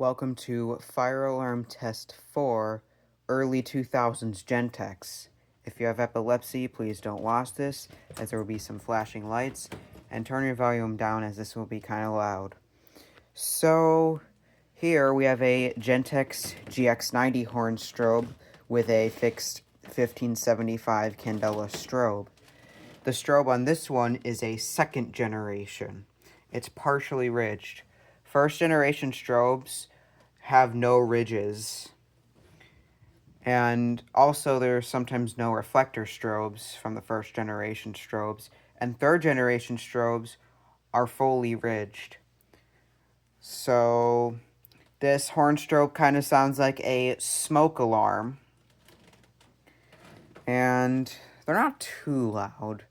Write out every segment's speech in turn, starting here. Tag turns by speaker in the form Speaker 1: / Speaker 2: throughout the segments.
Speaker 1: Welcome to Fire Alarm Test 4, Early 2000s Gentex. If you have epilepsy, please don't watch this, as there will be some flashing lights, and turn your volume down as this will be kind of loud. So, here we have a Gentex GX90 horn strobe with a fixed 1575 candela strobe. The strobe on this one is a second generation. It's partially ridged. First generation strobes have no ridges. And also there's sometimes no reflector strobes from the first generation strobes. And third generation strobes are fully ridged. So this horn strobe kind of sounds like a smoke alarm. And they're not too loud.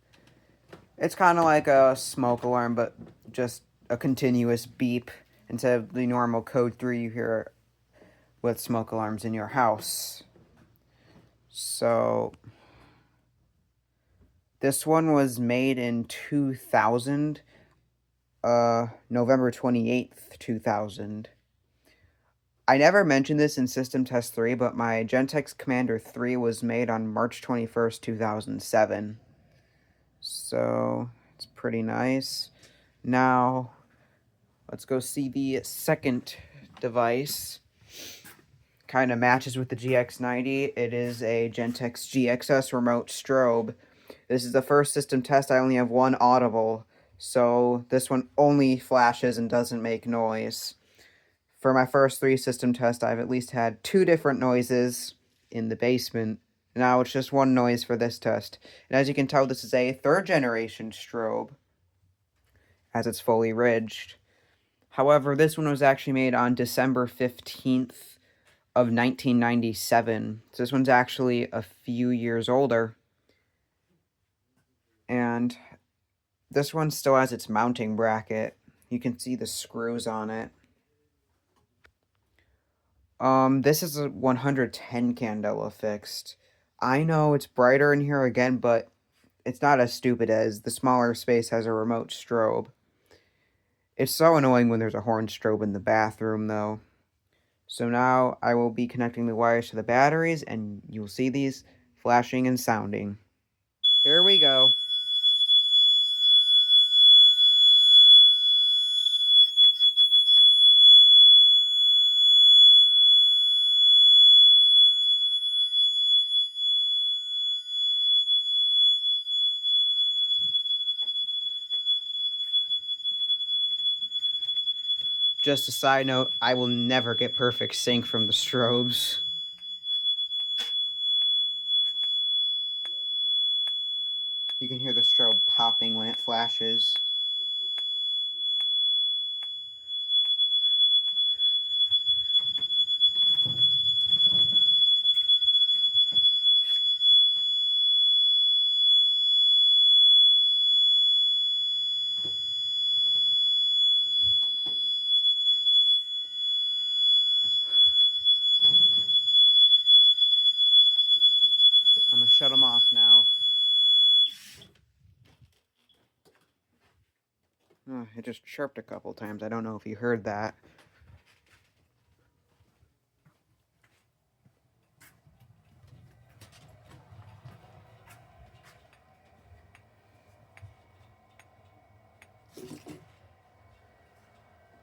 Speaker 1: It's kind of like a smoke alarm, but just a continuous beep instead of the normal code 3 you hear with smoke alarms in your house. So this one was made in 2000, November 28th, 2000. I never mentioned this in System Test 3, but my Gentex Commander 3 was made on March 21st, 2007. So it's pretty nice. Now, let's go see the second device. Kind of matches with the GX90. It is a Gentex GXS remote strobe. This is the first system test. I only have one audible, so this one only flashes and doesn't make noise. For my first 3 system tests, I've at least had 2 different noises in the basement. Now it's just one noise for this test. And as you can tell, this is a third generation strobe, as it's fully ridged. However, this one was actually made on December 15th of 1997. So this one's actually a few years older. And this one still has its mounting bracket. You can see the screws on it. This is a 110 candela fixed. I know it's brighter in here again, but it's not as stupid as the smaller space has a remote strobe. It's so annoying when there's a horn strobe in the bathroom, though. So now I will be connecting the wires to the batteries, and you'll see these flashing and sounding. Here we go. Just a side note, I will never get perfect sync from the strobes. You can hear the strobe popping when it flashes. I'm gonna shut them off now. Oh, it just chirped a couple times. I don't know if you heard that.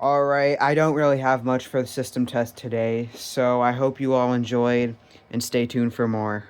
Speaker 1: Alright, I don't really have much for the system test today, so I hope you all enjoyed, and stay tuned for more.